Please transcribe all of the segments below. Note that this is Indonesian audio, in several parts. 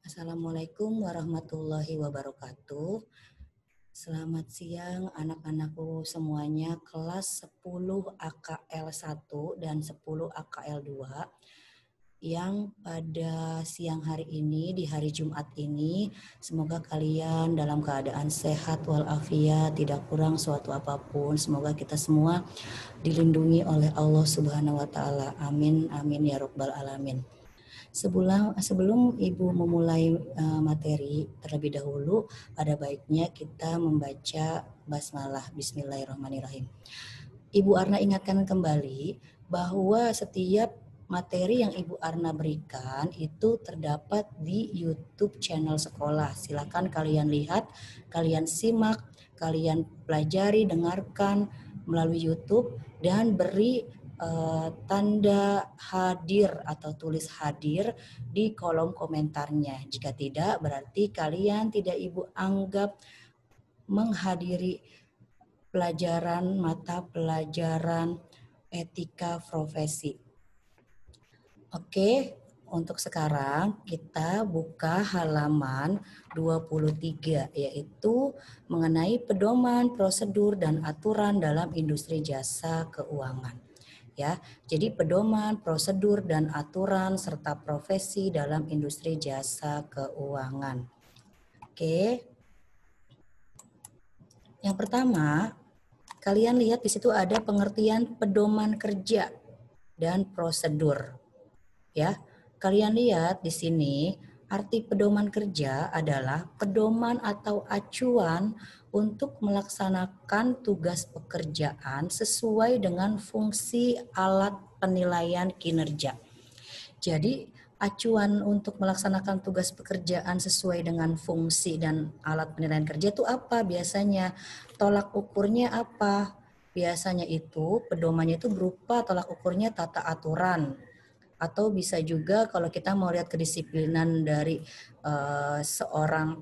Assalamualaikum warahmatullahi wabarakatuh. Selamat siang anak-anakku semuanya kelas 10 AKL 1 dan 10 AKL 2 yang pada siang hari ini, di hari Jumat ini, semoga kalian dalam keadaan sehat walafiat, tidak kurang suatu apapun. Semoga kita semua dilindungi oleh Allah Subhanahu wa taala. Amin amin ya rabbal alamin. Sebelum Ibu memulai materi terlebih dahulu, ada baiknya kita membaca basmalah Bismillahirrahmanirrahim. Ibu Arna ingatkan kembali bahwa setiap materi yang Ibu Arna berikan itu terdapat di YouTube channel sekolah. Silakan kalian lihat, kalian simak, kalian pelajari, dengarkan melalui YouTube dan beri tanda hadir atau tulis hadir di kolom komentarnya. Jika tidak, berarti kalian tidak Ibu anggap menghadiri pelajaran mata pelajaran etika profesi. Oke, untuk sekarang kita buka halaman 23, yaitu mengenai pedoman, prosedur, dan aturan dalam industri jasa keuangan. Ya, jadi pedoman, prosedur, dan aturan serta profesi dalam industri jasa keuangan. Oke. Yang pertama, kalian lihat di situ ada pengertian pedoman kerja dan prosedur. Ya, kalian lihat di sini arti pedoman kerja adalah pedoman atau acuan untuk melaksanakan tugas pekerjaan sesuai dengan fungsi alat penilaian kinerja. Jadi acuan untuk melaksanakan tugas pekerjaan sesuai dengan fungsi dan alat penilaian kerja itu apa biasanya? Tolak ukurnya apa? Biasanya itu pedomannya itu berupa tolak ukurnya tata aturan. Atau bisa juga kalau kita mau lihat kedisiplinan dari seorang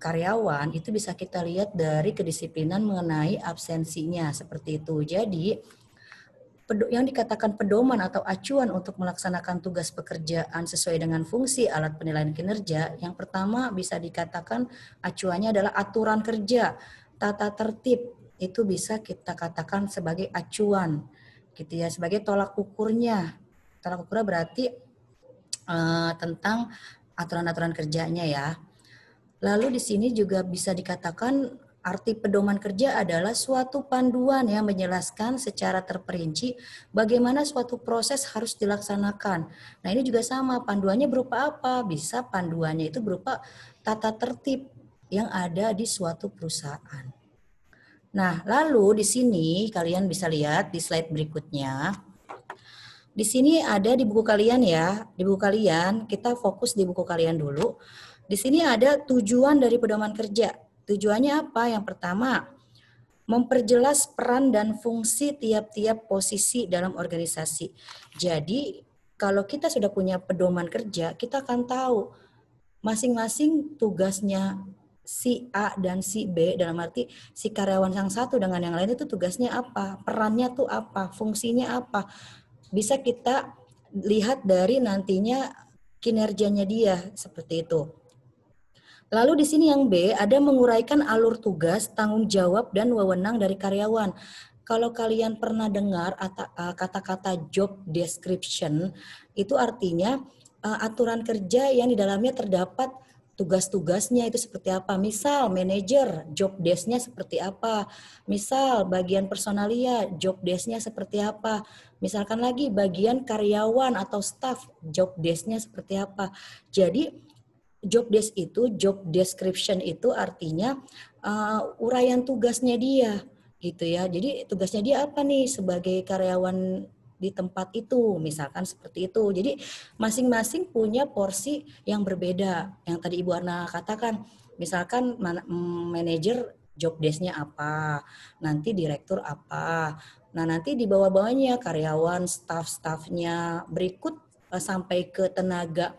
karyawan, itu bisa kita lihat dari kedisiplinan mengenai absensinya seperti itu. Jadi yang dikatakan pedoman atau acuan untuk melaksanakan tugas pekerjaan sesuai dengan fungsi alat penilaian kinerja, yang pertama bisa dikatakan acuannya adalah aturan kerja, tata tertib, itu bisa kita katakan sebagai acuan, gitu ya, sebagai tolak ukurnya. Tolak ukurnya berarti tentang aturan-aturan kerjanya ya. Lalu di sini juga bisa dikatakan arti pedoman kerja adalah suatu panduan yang menjelaskan secara terperinci bagaimana suatu proses harus dilaksanakan. Nah ini juga sama, panduannya berupa apa? Bisa panduannya itu berupa tata tertib yang ada di suatu perusahaan. Nah lalu di sini kalian bisa lihat di slide berikutnya. Di sini ada di buku kalian ya, di buku kalian kita fokus di buku kalian dulu. Di sini ada tujuan dari pedoman kerja. Tujuannya apa? Yang pertama, memperjelas peran dan fungsi tiap-tiap posisi dalam organisasi. Jadi, kalau kita sudah punya pedoman kerja, kita akan tahu masing-masing tugasnya si A dan si B, dalam arti si karyawan yang satu dengan yang lain itu tugasnya apa, perannya tuh apa, fungsinya apa. Bisa kita lihat dari nantinya kinerjanya dia seperti itu. Lalu di sini yang B ada menguraikan alur tugas, tanggung jawab dan wewenang dari karyawan. Kalau kalian pernah dengar kata-kata job description, itu artinya aturan kerja yang di dalamnya terdapat tugas-tugasnya itu seperti apa. Misal manajer, job desk-nya seperti apa. Misal bagian personalia, job desk-nya seperti apa. Misalkan lagi bagian karyawan atau staff, job desk-nya seperti apa. Jadi job desk itu, job description itu artinya uraian tugasnya dia gitu ya. Jadi tugasnya dia apa nih sebagai karyawan di tempat itu, misalkan seperti itu. Jadi masing-masing punya porsi yang berbeda. Yang tadi Ibu Arna katakan, misalkan manajer job desk-nya apa, nanti direktur apa. Nah nanti di bawah-bawahnya karyawan, staff-staffnya, berikut sampai ke tenaga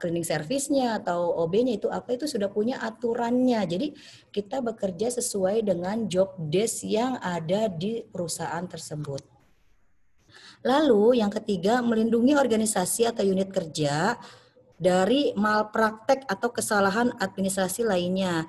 cleaning service-nya atau OB-nya itu apa, itu sudah punya aturannya. Jadi kita bekerja sesuai dengan job desk yang ada di perusahaan tersebut. Lalu yang ketiga, melindungi organisasi atau unit kerja dari malpraktek atau kesalahan administrasi lainnya.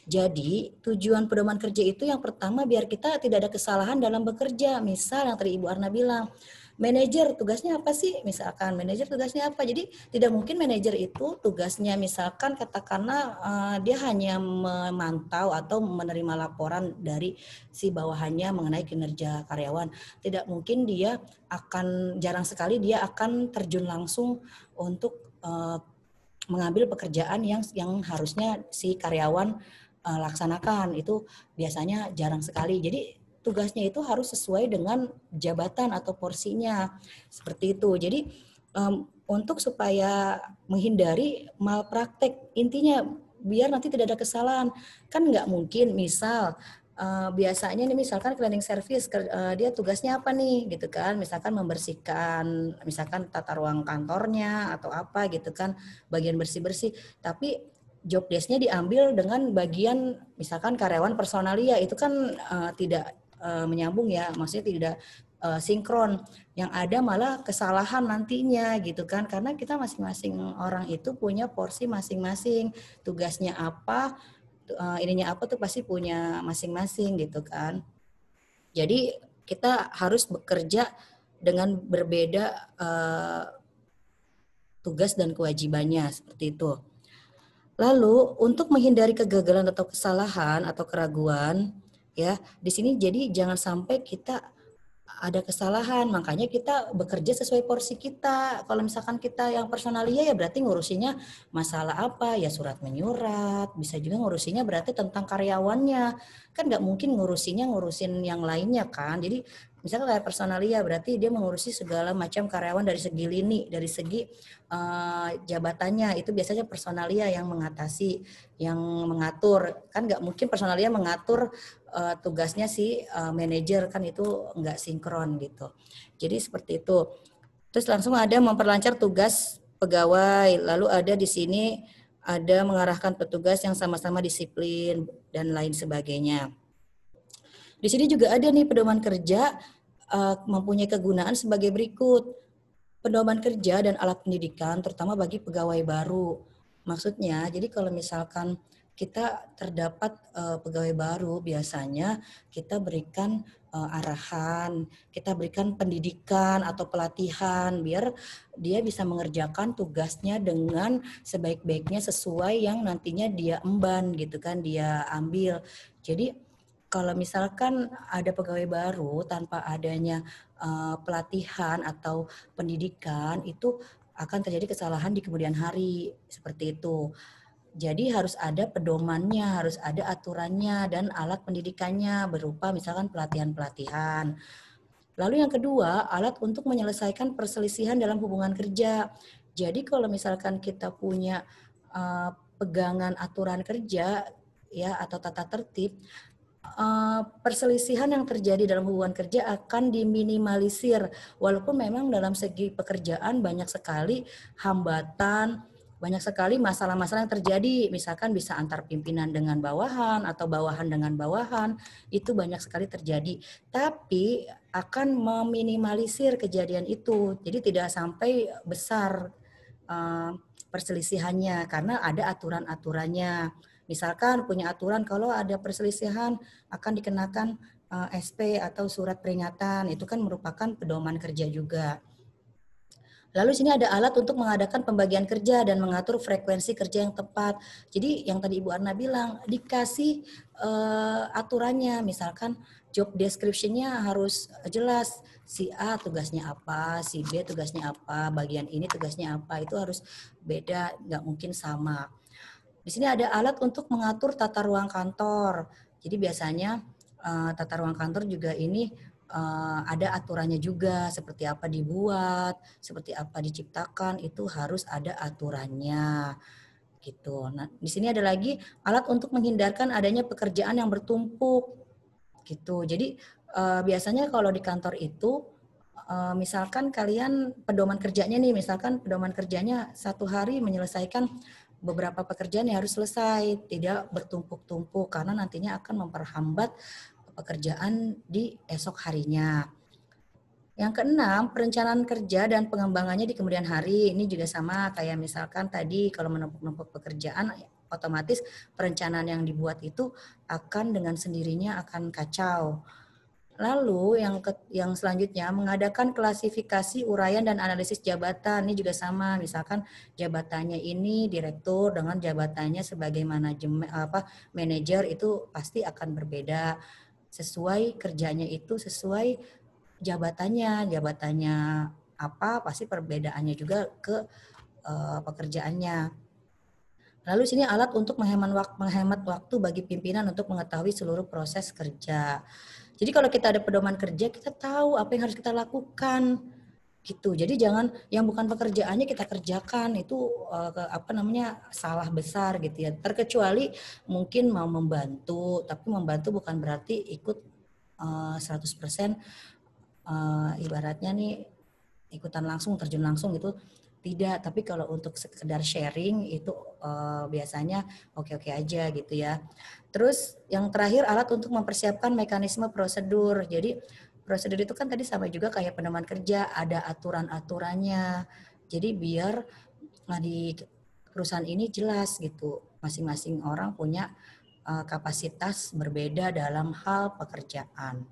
Jadi tujuan pedoman kerja itu yang pertama biar kita tidak ada kesalahan dalam bekerja. Misal yang tadi Ibu Arna bilang, manajer tugasnya apa sih? Misalkan manajer tugasnya apa? Jadi tidak mungkin manajer itu tugasnya misalkan katakanlah dia hanya memantau atau menerima laporan dari si bawahannya mengenai kinerja karyawan. Tidak mungkin dia jarang sekali dia akan terjun langsung untuk mengambil pekerjaan yang harusnya si karyawan laksanakan. Itu biasanya jarang sekali. Jadi tugasnya itu harus sesuai dengan jabatan atau porsinya. Seperti itu. Jadi untuk supaya menghindari malpraktek, intinya biar nanti tidak ada kesalahan. Kan nggak mungkin misal biasanya nih misalkan cleaning service dia tugasnya apa nih gitu kan, misalkan membersihkan misalkan tata ruang kantornya atau apa gitu kan, bagian bersih-bersih, tapi job desk-nya diambil dengan bagian misalkan karyawan personalia, itu kan tidak menyambung ya, maksudnya tidak sinkron, yang ada malah kesalahan nantinya gitu kan, karena kita masing-masing orang itu punya porsi masing-masing, tugasnya apa, ininya apa tuh pasti punya masing-masing gitu kan. Jadi kita harus bekerja dengan berbeda tugas dan kewajibannya seperti itu. Lalu untuk menghindari kegagalan atau kesalahan atau keraguan, ya di sini jadi jangan sampai kita ada kesalahan, makanya kita bekerja sesuai porsi kita. Kalau misalkan kita yang personalia ya berarti ngurusinya masalah apa, ya surat menyurat, bisa juga ngurusinya berarti tentang karyawannya. Kan nggak mungkin ngurusin yang lainnya kan. Jadi misalkan kayak personalia berarti dia mengurusi segala macam karyawan dari segi lini, dari segi jabatannya, itu biasanya personalia yang mengatur. Kan nggak mungkin personalia mengatur tugasnya si manajer, kan itu nggak sinkron gitu. Jadi seperti itu. Terus langsung ada memperlancar tugas pegawai. Lalu ada di sini ada mengarahkan petugas yang sama-sama disiplin dan lain sebagainya. Di sini juga ada nih pedoman kerja mempunyai kegunaan sebagai berikut. Pedoman kerja dan alat pendidikan terutama bagi pegawai baru. Maksudnya, jadi kalau misalkan kita terdapat pegawai baru, biasanya kita berikan arahan, kita berikan pendidikan atau pelatihan biar dia bisa mengerjakan tugasnya dengan sebaik-baiknya sesuai yang nantinya dia emban gitu kan, dia ambil. Jadi kalau misalkan ada pegawai baru tanpa adanya pelatihan atau pendidikan, itu akan terjadi kesalahan di kemudian hari seperti itu. Jadi harus ada pedomannya, harus ada aturannya dan alat pendidikannya berupa misalkan pelatihan-pelatihan. Lalu yang kedua, alat untuk menyelesaikan perselisihan dalam hubungan kerja. Jadi kalau misalkan kita punya pegangan aturan kerja ya atau tata tertib, perselisihan yang terjadi dalam hubungan kerja akan diminimalisir, walaupun memang dalam segi pekerjaan banyak sekali hambatan, banyak sekali masalah-masalah yang terjadi, misalkan bisa antar pimpinan dengan bawahan atau bawahan dengan bawahan, itu banyak sekali terjadi, tapi akan meminimalisir kejadian itu, jadi tidak sampai besar perselisihannya karena ada aturan-aturannya. Misalkan punya aturan kalau ada perselisihan akan dikenakan SP atau surat peringatan, itu kan merupakan pedoman kerja juga. Lalu sini ada alat untuk mengadakan pembagian kerja dan mengatur frekuensi kerja yang tepat. Jadi yang tadi Ibu Arna bilang, dikasih aturannya, misalkan job description-nya harus jelas, si A tugasnya apa, si B tugasnya apa, bagian ini tugasnya apa, itu harus beda, nggak mungkin sama. Di sini ada alat untuk mengatur tata ruang kantor. Jadi biasanya tata ruang kantor juga ini ada aturannya juga, seperti apa dibuat, seperti apa diciptakan, itu harus ada aturannya gitu. Nah, di sini ada lagi alat untuk menghindarkan adanya pekerjaan yang bertumpuk gitu. Jadi biasanya kalau di kantor itu misalkan kalian pedoman kerjanya nih, misalkan pedoman kerjanya satu hari menyelesaikan beberapa pekerjaan yang harus selesai, tidak bertumpuk-tumpuk karena nantinya akan memperhambat pekerjaan di esok harinya. Yang keenam, perencanaan kerja dan pengembangannya di kemudian hari. Ini juga sama kayak misalkan tadi kalau menumpuk-numpuk pekerjaan, otomatis perencanaan yang dibuat itu akan dengan sendirinya akan kacau. Lalu yang selanjutnya mengadakan klasifikasi, uraian dan analisis jabatan. Ini juga sama, misalkan jabatannya ini direktur dengan jabatannya sebagai manajer itu pasti akan berbeda. Sesuai kerjanya itu sesuai jabatannya apa pasti perbedaannya juga ke pekerjaannya. Lalu sini alat untuk menghemat waktu bagi pimpinan untuk mengetahui seluruh proses kerja. Jadi kalau kita ada pedoman kerja, kita tahu apa yang harus kita lakukan gitu. Jadi jangan yang bukan pekerjaannya kita kerjakan, itu salah besar gitu ya. Terkecuali mungkin mau membantu, tapi membantu bukan berarti ikut 100% ibaratnya nih ikutan langsung, terjun langsung gitu. Tidak, tapi kalau untuk sekedar sharing itu biasanya oke-oke aja gitu ya. Terus yang terakhir alat untuk mempersiapkan mekanisme prosedur. Jadi prosedur itu kan tadi sama juga kayak pedoman kerja, ada aturan-aturannya. Jadi biar di perusahaan ini jelas gitu, masing-masing orang punya kapasitas berbeda dalam hal pekerjaan.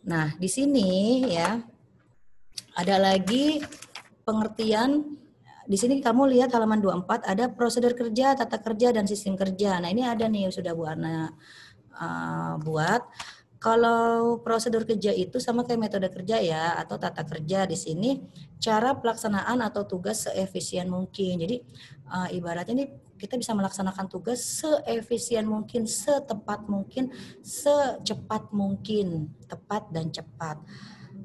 Nah, di sini ya ada lagi pengertian. Di sini kamu lihat halaman 24 ada prosedur kerja, tata kerja, dan sistem kerja. Nah ini ada nih sudah Bu Ana buat. Kalau prosedur kerja itu sama kayak metode kerja ya atau tata kerja di sini cara pelaksanaan atau tugas seefisien mungkin. Jadi ibaratnya ini kita bisa melaksanakan tugas seefisien mungkin, setepat mungkin, secepat mungkin, tepat dan cepat.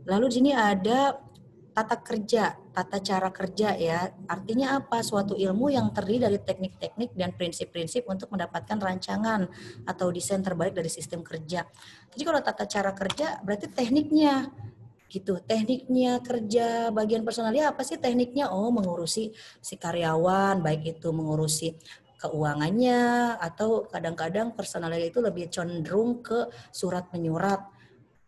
Lalu di sini ada tata kerja, tata cara kerja ya. Artinya apa? Suatu ilmu yang terdiri dari teknik-teknik dan prinsip-prinsip untuk mendapatkan rancangan atau desain terbaik dari sistem kerja. Jadi kalau tata cara kerja berarti tekniknya gitu. Tekniknya kerja bagian personalnya apa sih tekniknya? Oh, mengurusi si karyawan, baik itu mengurusi keuangannya atau kadang-kadang personalnya itu lebih cenderung ke surat menyurat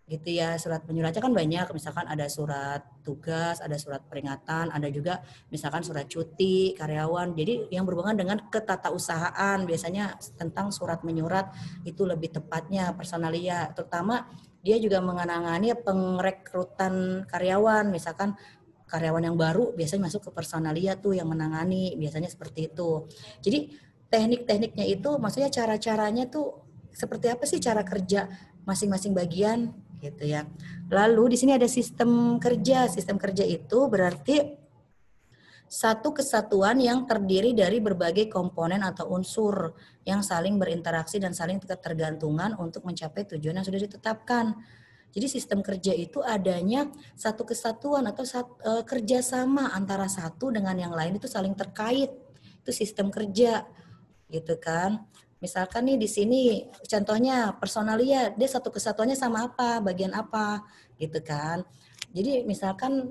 gitu ya. Surat penyuratnya kan banyak, misalkan ada surat tugas, ada surat peringatan, ada juga misalkan surat cuti karyawan. Jadi yang berhubungan dengan ketatausahaan biasanya tentang surat menyurat itu lebih tepatnya personalia, terutama dia juga mengenangani pengrekrutan karyawan, misalkan karyawan yang baru biasanya masuk ke personalia tuh yang menangani, biasanya seperti itu. Jadi teknik-tekniknya itu maksudnya cara-caranya tuh seperti apa sih cara kerja masing-masing bagian gitu ya. Lalu di sini ada sistem kerja. Sistem kerja itu berarti satu kesatuan yang terdiri dari berbagai komponen atau unsur yang saling berinteraksi dan saling ketergantungan untuk mencapai tujuan yang sudah ditetapkan. Jadi sistem kerja itu adanya satu kesatuan atau kerjasama antara satu dengan yang lain itu saling terkait. Itu sistem kerja gitu kan. Misalkan nih di sini contohnya personalia, dia satu kesatuannya sama apa, bagian apa gitu kan. Jadi misalkan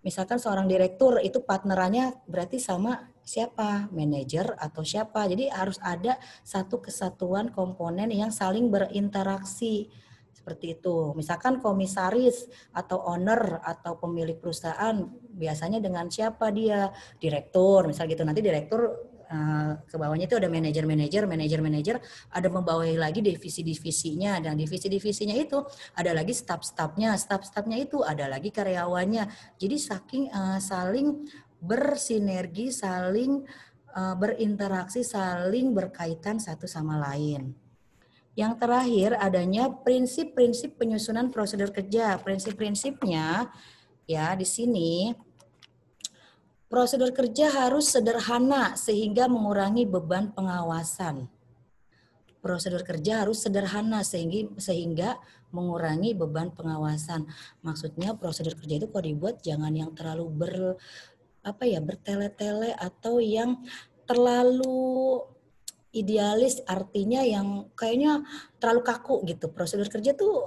misalkan seorang direktur itu partnerannya berarti sama siapa, manajer atau siapa. Jadi harus ada satu kesatuan komponen yang saling berinteraksi seperti itu. Misalkan komisaris atau owner atau pemilik perusahaan biasanya dengan siapa dia, direktur misal gitu. Nanti direktur ke bawahnya itu ada manajer, ada membawahi lagi divisi-divisinya, dan divisi-divisinya itu ada lagi staff-staffnya itu ada lagi karyawannya. Jadi saling bersinergi, saling berinteraksi, saling berkaitan satu sama lain. Yang terakhir adanya prinsip-prinsip penyusunan prosedur kerja. Prinsip-prinsipnya ya di sini prosedur kerja harus sederhana sehingga mengurangi beban pengawasan. Prosedur kerja harus sederhana sehingga mengurangi beban pengawasan. Maksudnya prosedur kerja itu kalau dibuat jangan yang terlalu bertele-tele atau yang terlalu idealis, artinya yang kayaknya terlalu kaku gitu. Prosedur kerja tuh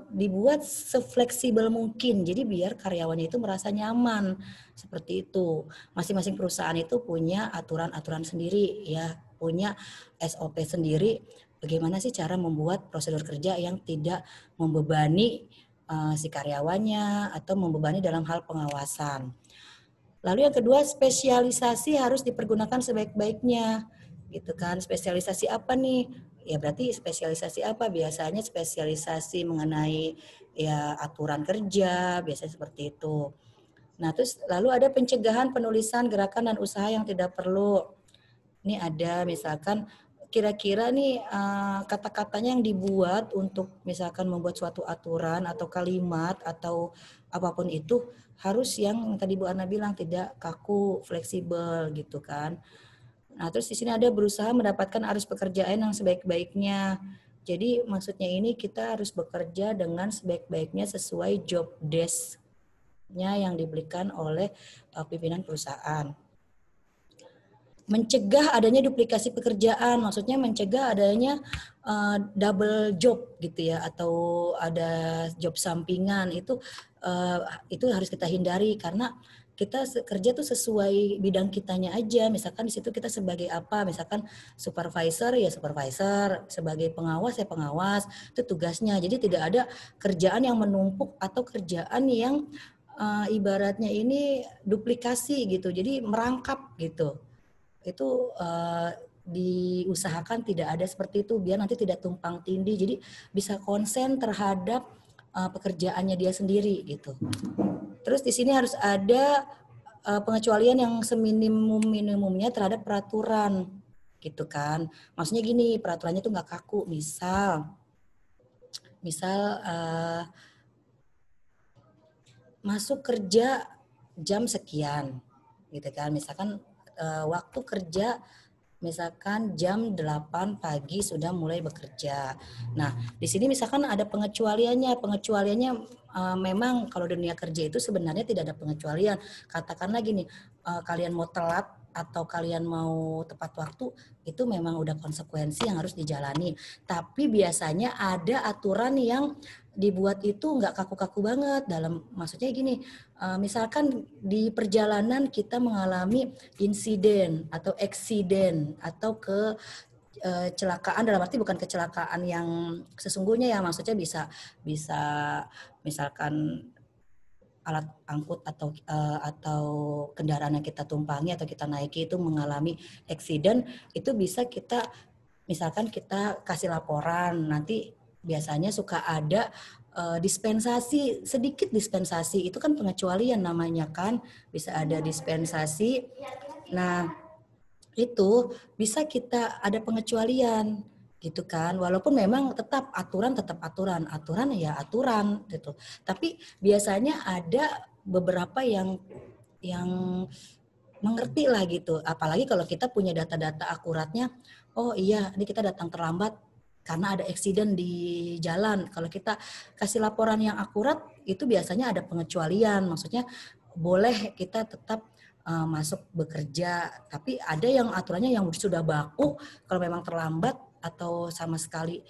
dibuat sefleksibel mungkin. Jadi biar karyawannya itu merasa nyaman seperti itu. Masing-masing perusahaan itu punya aturan-aturan sendiri ya, punya SOP sendiri. Bagaimana sih cara membuat prosedur kerja yang tidak membebani si karyawannya atau membebani dalam hal pengawasan. Lalu yang kedua, spesialisasi harus dipergunakan sebaik-baiknya, gitu kan. Spesialisasi apa nih? Ya berarti spesialisasi apa? Biasanya spesialisasi mengenai ya aturan kerja, biasanya seperti itu. Nah, terus lalu ada pencegahan penulisan gerakan dan usaha yang tidak perlu. Ini ada misalkan kira-kira nih kata-katanya yang dibuat untuk misalkan membuat suatu aturan atau kalimat atau apapun itu harus yang tadi Bu Ana bilang tidak kaku, fleksibel gitu kan. Nah, terus di sini ada berusaha mendapatkan arus pekerjaan yang sebaik-baiknya. Jadi maksudnya ini kita harus bekerja dengan sebaik-baiknya sesuai job desk-nya yang diberikan oleh pimpinan perusahaan. Mencegah adanya duplikasi pekerjaan, maksudnya mencegah adanya double job gitu ya, atau ada job sampingan itu harus kita hindari karena kita kerja tuh sesuai bidang kitanya aja. Misalkan di situ kita sebagai apa, misalkan supervisor ya supervisor, sebagai pengawas ya pengawas, itu tugasnya. Jadi tidak ada kerjaan yang menumpuk atau kerjaan yang ibaratnya ini duplikasi gitu, jadi merangkap gitu. Itu diusahakan tidak ada seperti itu biar nanti tidak tumpang tindih, jadi bisa konsen terhadap pekerjaannya dia sendiri gitu. Terus di sini harus ada pengecualian yang seminimum-minimumnya terhadap peraturan gitu kan. Maksudnya gini, peraturannya itu nggak kaku. Misal masuk kerja jam sekian gitu kan. Misalkan waktu kerja misalkan jam 8 pagi sudah mulai bekerja. Nah, di sini misalkan ada pengecualiannya. Pengecualiannya memang kalau dunia kerja itu sebenarnya tidak ada pengecualian. Katakanlah gini, kalian mau telat atau kalian mau tepat waktu, itu memang udah konsekuensi yang harus dijalani. Tapi biasanya ada aturan yang dibuat itu nggak kaku-kaku banget, dalam maksudnya gini, misalkan di perjalanan kita mengalami insiden atau eksiden atau kecelakaan, dalam arti bukan kecelakaan yang sesungguhnya ya, maksudnya bisa misalkan alat angkut atau kendaraan yang kita tumpangi atau kita naiki itu mengalami eksiden, itu bisa kita misalkan kita kasih laporan. Nanti biasanya suka ada dispensasi, sedikit dispensasi, itu kan pengecualian namanya kan, bisa ada dispensasi. Nah, itu bisa kita ada pengecualian gitu kan, walaupun memang tetap aturan ya aturan gitu, tapi biasanya ada beberapa yang mengerti lah gitu, apalagi kalau kita punya data-data akuratnya. Oh iya, ini kita datang terlambat karena ada eksiden di jalan. Kalau kita kasih laporan yang akurat, itu biasanya ada pengecualian. Maksudnya boleh kita tetap masuk bekerja, tapi ada yang aturannya yang sudah baku, kalau memang terlambat atau sama sekali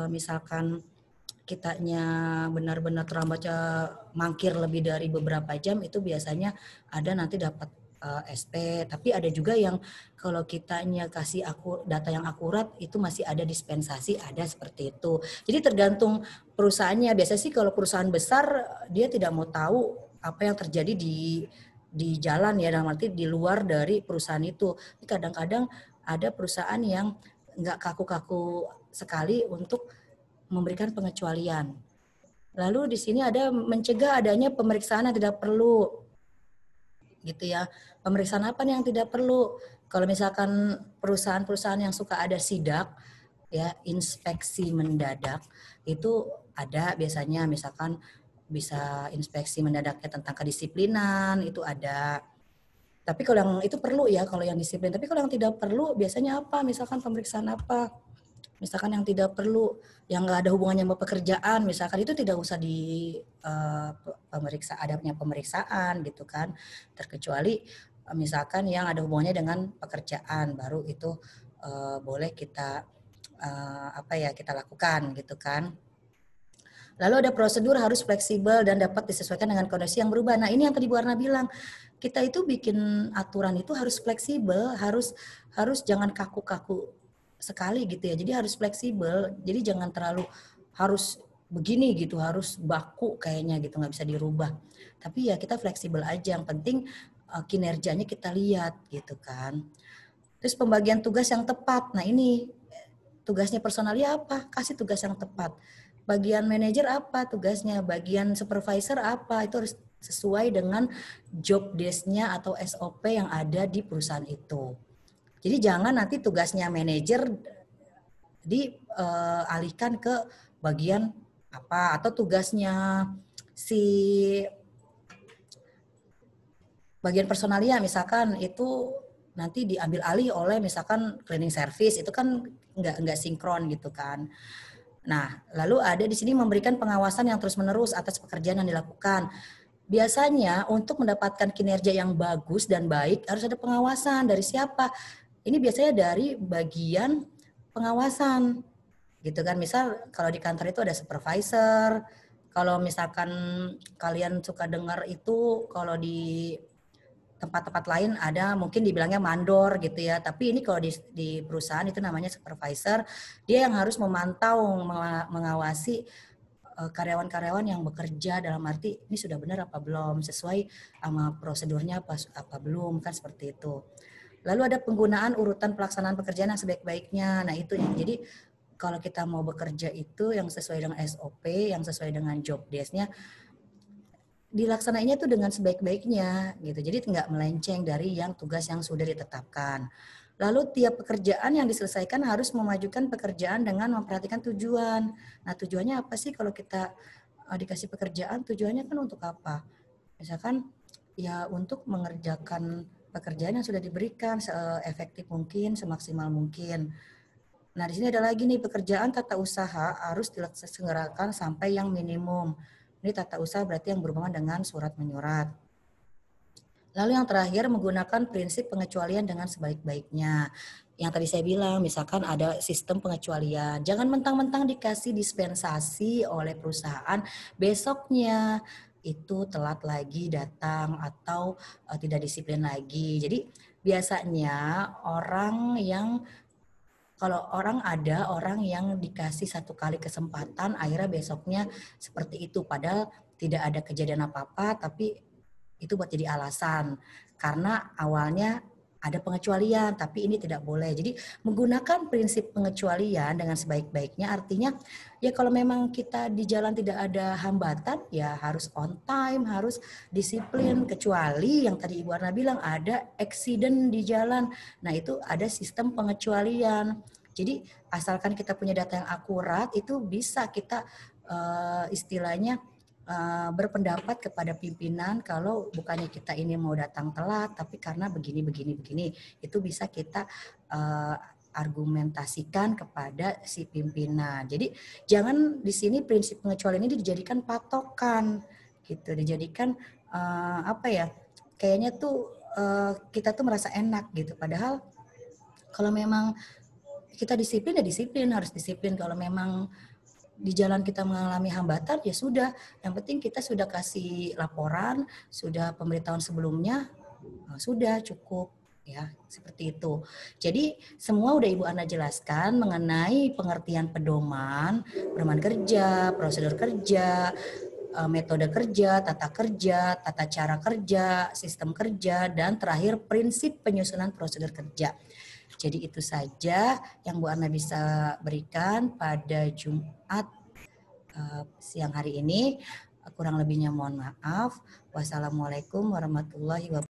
misalkan kitanya benar-benar terlambatnya mangkir lebih dari beberapa jam, itu biasanya ada nanti dapat SP. Tapi ada juga yang kalau kitanya kasih data yang akurat, itu masih ada dispensasi, ada seperti itu. Jadi tergantung perusahaannya. Biasanya sih kalau perusahaan besar dia tidak mau tahu apa yang terjadi di jalan ya, dalam arti di luar dari perusahaan itu. Kadang-kadang ada perusahaan yang nggak kaku-kaku sekali untuk memberikan pengecualian. Lalu di sini ada mencegah adanya pemeriksaan yang tidak perlu gitu ya. Pemeriksaan apa nih yang tidak perlu? Kalau misalkan perusahaan-perusahaan yang suka ada sidak ya, inspeksi mendadak, itu ada biasanya, misalkan bisa inspeksi mendadaknya tentang kedisiplinan, itu ada. Tapi kalau yang itu perlu ya, kalau yang disiplin. Tapi kalau yang tidak perlu biasanya apa? Misalkan pemeriksaan apa? Misalkan yang tidak perlu, yang nggak ada hubungannya sama pekerjaan, misalkan itu tidak usah di adanya pemeriksaan gitu kan, terkecuali misalkan yang ada hubungannya dengan pekerjaan, baru itu boleh kita kita lakukan gitu kan. Lalu ada prosedur harus fleksibel dan dapat disesuaikan dengan kondisi yang berubah. Nah, ini yang tadi Bu Arna bilang, kita itu bikin aturan itu harus fleksibel, harus jangan kaku-kaku sekali gitu ya. Jadi harus fleksibel. Jadi jangan terlalu harus begini gitu, harus baku kayaknya gitu, nggak bisa dirubah. Tapi ya kita fleksibel aja. Yang penting kinerjanya kita lihat gitu kan. Terus pembagian tugas yang tepat. Nah, ini tugasnya personalia apa? Kasih tugas yang tepat. Bagian manajer apa tugasnya? Bagian supervisor apa? Itu harus sesuai dengan job desk-nya atau SOP yang ada di perusahaan itu. Jadi jangan nanti tugasnya manajer dialihkan ke bagian apa, atau tugasnya si bagian personalia misalkan itu nanti diambil alih oleh misalkan cleaning service, itu kan nggak sinkron gitu kan. Nah, lalu ada di sini memberikan pengawasan yang terus-menerus atas pekerjaan yang dilakukan. Biasanya untuk mendapatkan kinerja yang bagus dan baik harus ada pengawasan dari siapa? Ini biasanya dari bagian pengawasan, gitu kan. Misal kalau di kantor itu ada supervisor. Kalau misalkan kalian suka dengar itu, kalau di tempat-tempat lain ada mungkin dibilangnya mandor gitu ya, tapi ini kalau di perusahaan itu namanya supervisor. Dia yang harus memantau, mengawasi karyawan-karyawan yang bekerja, dalam arti ini sudah benar apa belum, sesuai sama prosedurnya apa belum, kan seperti itu. Lalu ada penggunaan urutan pelaksanaan pekerjaan yang sebaik-baiknya. Nah itu jadi kalau kita mau bekerja itu yang sesuai dengan SOP, yang sesuai dengan job desk-nya, dilaksanainya itu dengan sebaik-baiknya gitu. Jadi nggak melenceng dari yang tugas yang sudah ditetapkan. Lalu tiap pekerjaan yang diselesaikan harus memajukan pekerjaan dengan memperhatikan tujuan. Nah, tujuannya apa sih kalau kita dikasih pekerjaan? Tujuannya kan untuk apa? Misalkan ya untuk mengerjakan pekerjaan yang sudah diberikan seefektif mungkin, semaksimal mungkin. Nah, di sini ada lagi nih, pekerjaan tata usaha harus dilaksanakan sampai yang minimum. Ini tata usaha berarti yang berhubungan dengan surat menyurat. Lalu yang terakhir, menggunakan prinsip pengecualian dengan sebaik-baiknya. Yang tadi saya bilang, misalkan ada sistem pengecualian. Jangan mentang-mentang dikasih dispensasi oleh perusahaan, besoknya itu telat lagi datang atau tidak disiplin lagi. Jadi biasanya kalau ada orang yang dikasih satu kali kesempatan, akhirnya besoknya seperti itu. Padahal tidak ada kejadian apa-apa, tapi itu buat jadi alasan. Karena awalnya ada pengecualian, tapi ini tidak boleh. Jadi menggunakan prinsip pengecualian dengan sebaik-baiknya, artinya ya kalau memang kita di jalan tidak ada hambatan, ya harus on time, harus disiplin. Kecuali yang tadi Ibu Arna bilang ada accident di jalan. Nah itu ada sistem pengecualian. Jadi asalkan kita punya data yang akurat, itu bisa kita istilahnya berpendapat kepada pimpinan kalau bukannya kita ini mau datang telat, tapi karena begini, itu bisa kita argumentasikan kepada si pimpinan. Jadi jangan di sini prinsip pengecualian ini dijadikan patokan, gitu, dijadikan apa ya? Kayaknya tuh kita tuh merasa enak gitu. Padahal kalau memang kita disiplin ya disiplin, harus disiplin. Kalau memang di jalan kita mengalami hambatan, ya sudah. Yang penting kita sudah kasih laporan, sudah pemberitahuan sebelumnya, sudah cukup. Ya, seperti itu. Jadi semua udah Ibu Ana jelaskan mengenai pengertian pedoman kerja, prosedur kerja, metode kerja, tata cara kerja, sistem kerja, dan terakhir prinsip penyusunan prosedur kerja. Jadi itu saja yang Bu Ana bisa berikan pada Jumat siang hari ini. Kurang lebihnya mohon maaf. Wassalamualaikum warahmatullahi wabarakatuh.